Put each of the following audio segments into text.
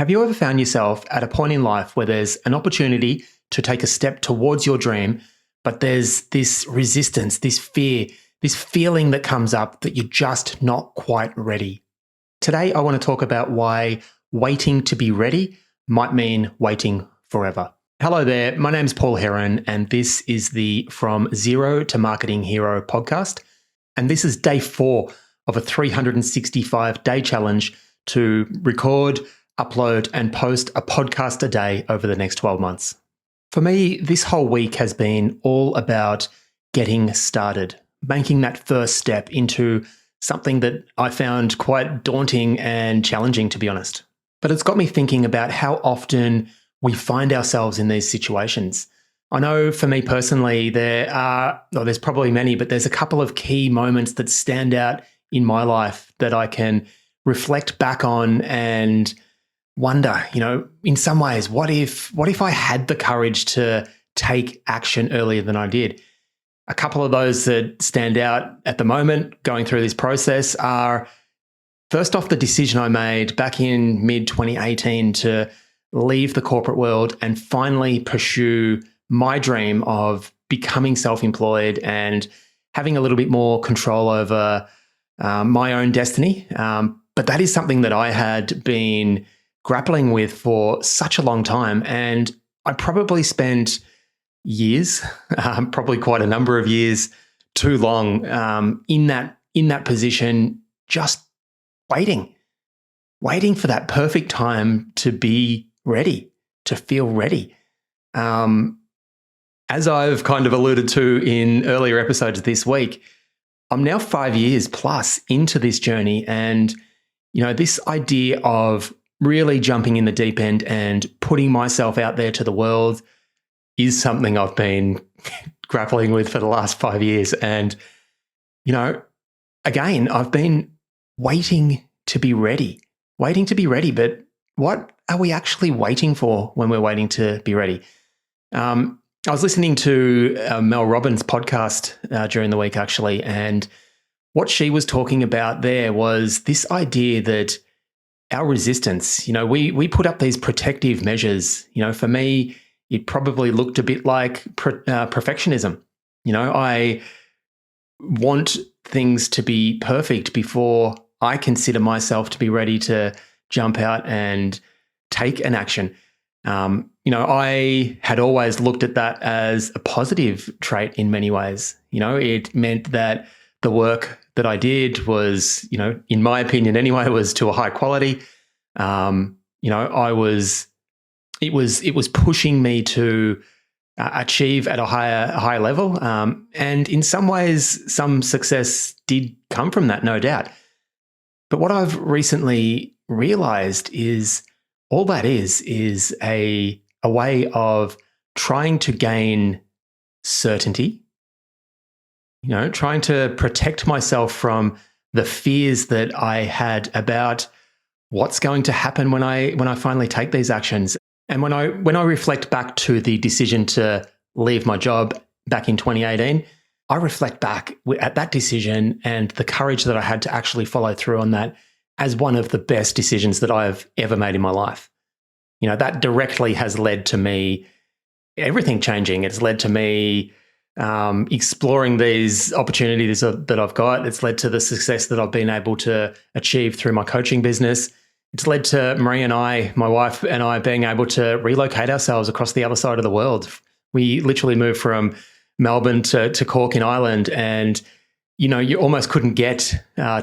Have you ever found yourself at a point in life where there's an opportunity to take a step towards your dream, but there's this resistance, this fear, this feeling that comes up that you're just not quite ready? Today, I want to talk about why waiting to be ready might mean waiting forever. Hello there, my name's Paul Heron, and this is the From Zero to Marketing Hero podcast. And this is day 4 of a 365-day challenge to record, upload, and post a podcast a day over the next 12 months. For me, this whole week has been all about getting started, making that first step into something that I found quite daunting and challenging, to be honest. But it's got me thinking about how often we find ourselves in these situations. I know for me personally, there's probably many, but there's a couple of key moments that stand out in my life that I can reflect back on and wonder, in some ways, what if I had the courage to take action earlier than I did? A couple of those that stand out at the moment going through this process are, first off, the decision I made back in mid-2018 to leave the corporate world and finally pursue my dream of becoming self-employed and having a little bit more control over my own destiny. But that is something that I had been grappling with for such a long time. And I probably spent years, probably quite a number of years too long in that position, just waiting for that perfect time to be ready, to feel ready. As I've kind of alluded to in earlier episodes this week, I'm now 5 years plus into this journey. And, this idea of really jumping in the deep end and putting myself out there to the world is something I've been grappling with for the last 5 years. And, again, I've been waiting to be ready. But what are we actually waiting for when we're waiting to be ready? I was listening to Mel Robbins' podcast during the week, actually, and what she was talking about there was this idea that our resistance, we put up these protective measures. For me, it probably looked a bit like perfectionism. I want things to be perfect before I consider myself to be ready to jump out and take an action. I had always looked at that as a positive trait in many ways. It meant that the work that I did was, in my opinion anyway, was to a high quality. It was pushing me to achieve at a higher level. And in some ways, some success did come from that, no doubt. But what I've recently realized is all that is a way of trying to gain certainty, trying to protect myself from the fears that I had about what's going to happen when I finally take these actions. And when I reflect back to the decision to leave my job back in 2018, I reflect back at that decision and the courage that I had to actually follow through on that as one of the best decisions that I've ever made in my life. That directly has led to me everything changing. It's led to me exploring these opportunities that I've got. It's led to the success that I've been able to achieve through my coaching business. It's led to Marie and I, my wife and I, being able to relocate ourselves across the other side of the world. We literally moved from Melbourne to Cork in Ireland, and you almost couldn't get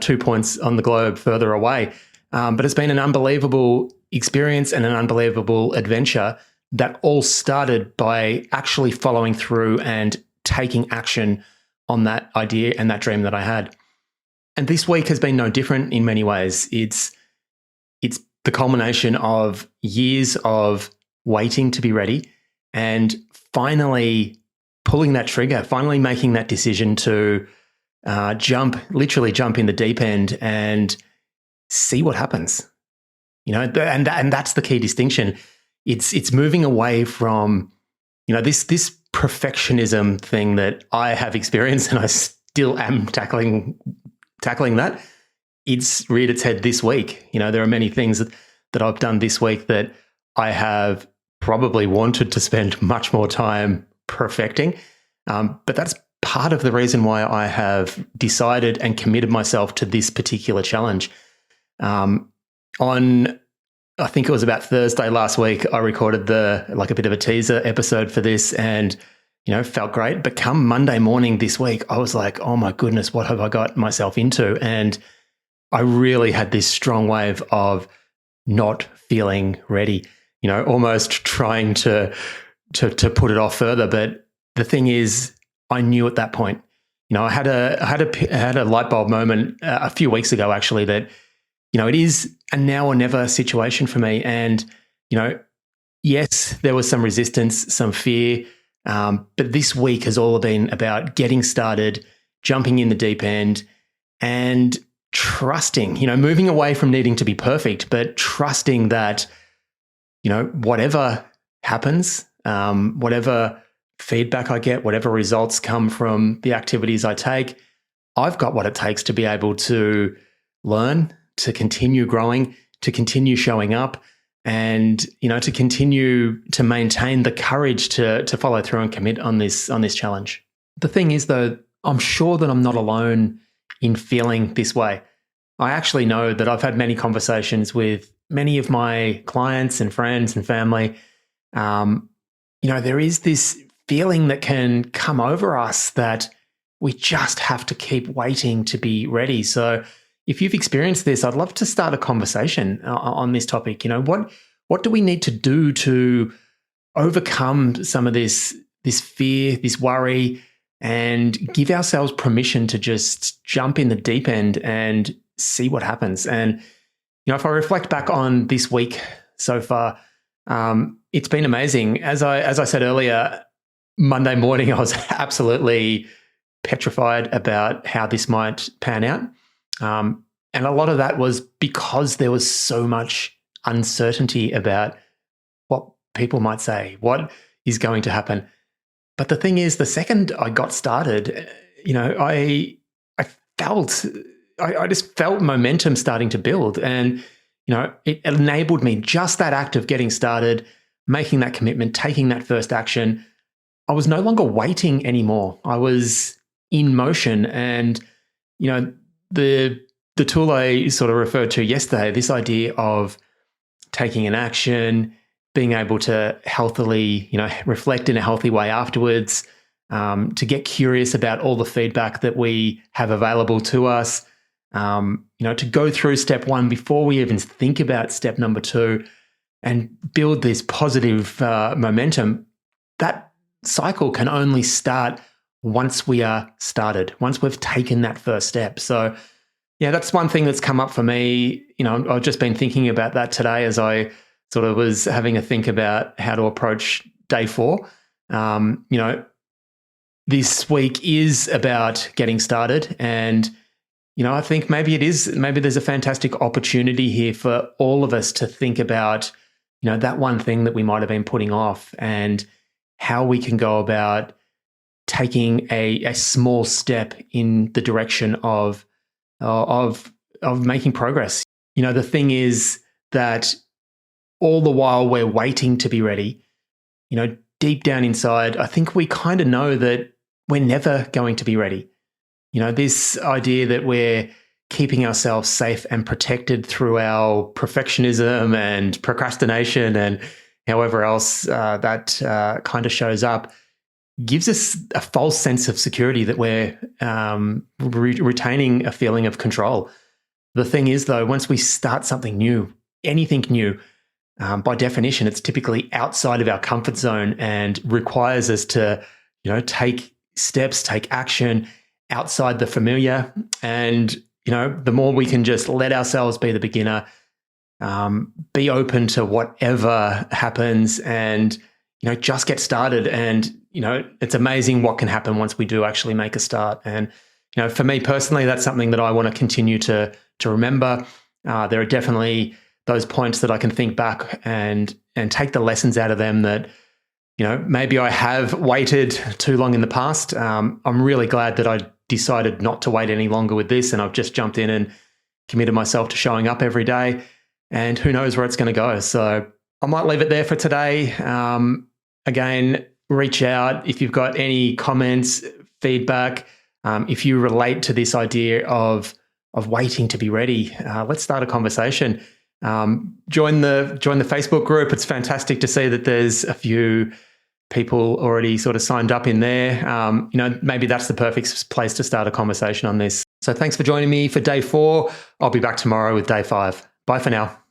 2 points on the globe further away. But it's been an unbelievable experience and an unbelievable adventure that all started by actually following through and taking action on that idea and that dream that I had. And this week has been no different in many ways. It's the culmination of years of waiting to be ready and finally pulling that trigger, finally making that decision to literally jump in the deep end and see what happens. And that's the key distinction. It's moving away from, this perfectionism thing that I have experienced, and I still am tackling that. It's reared its head this week. There are many things that that I've done this week that I have probably wanted to spend much more time perfecting. But that's part of the reason why I have decided and committed myself to this particular challenge. I think it was about Thursday last week, I recorded a bit of a teaser episode for this, and felt great. But come Monday morning this week, I was like, oh my goodness, what have I got myself into? And I really had this strong wave of not feeling ready, almost trying to put it off further. But the thing is, I knew at that point, I had a light bulb moment a few weeks ago, actually, that it is a now or never situation for me. And, yes, there was some resistance, some fear, but this week has all been about getting started, jumping in the deep end, and trusting, moving away from needing to be perfect, but trusting that, whatever happens, whatever feedback I get, whatever results come from the activities I take, I've got what it takes to be able to learn, to continue growing, to continue showing up, and to continue to maintain the courage to follow through and commit on this challenge. The thing is, though, I'm sure that I'm not alone in feeling this way. I actually know that I've had many conversations with many of my clients and friends and family. There is this feeling that can come over us that we just have to keep waiting to be ready. So if you've experienced this, I'd love to start a conversation on this topic. What do we need to do to overcome some of this fear, this worry, and give ourselves permission to just jump in the deep end and see what happens? And if I reflect back on this week so far, it's been amazing. As I said earlier, Monday morning I was absolutely petrified about how this might pan out. And a lot of that was because there was so much uncertainty about what people might say, what is going to happen. But the thing is, the second I got started, I just felt momentum starting to build. And, it enabled me, just that act of getting started, making that commitment, taking that first action. I was no longer waiting anymore. I was in motion. And, the tool I sort of referred to yesterday, this idea of taking an action, being able to healthily, reflect in a healthy way afterwards, to get curious about all the feedback that we have available to us, to go through step one before we even think about step number two, and build this positive momentum. That cycle can only start once we are started, once we've taken that first step. So yeah, that's one thing that's come up for me. I've just been thinking about that today as I sort of was having a think about how to approach day 4. This week is about getting started, and I think maybe there's a fantastic opportunity here for all of us to think about, that one thing that we might have been putting off, and how we can go about taking a small step in the direction of making progress. The thing is that all the while we're waiting to be ready, deep down inside, I think we kind of know that we're never going to be ready. This idea that we're keeping ourselves safe and protected through our perfectionism and procrastination and however else that kind of shows up gives us a false sense of security that we're retaining a feeling of control. The thing is, though, once we start something new, anything new, by definition, it's typically outside of our comfort zone and requires us to, take steps, take action outside the familiar. And, the more we can just let ourselves be the beginner, be open to whatever happens, and, just get started. And, it's amazing what can happen once we do actually make a start. And, for me personally, that's something that I want to continue to remember. There are definitely those points that I can think back and take the lessons out of them that, maybe I have waited too long in the past. I'm really glad that I decided not to wait any longer with this, and I've just jumped in and committed myself to showing up every day. and who knows where it's going to go. So I might leave it there for today. Again, reach out if you've got any comments, feedback. If you relate to this idea of waiting to be ready, let's start a conversation. Join the Facebook group. It's fantastic to see that there's a few people already sort of signed up in there. Maybe that's the perfect place to start a conversation on this. So thanks for joining me for day 4. I'll be back tomorrow with day 5. Bye for now.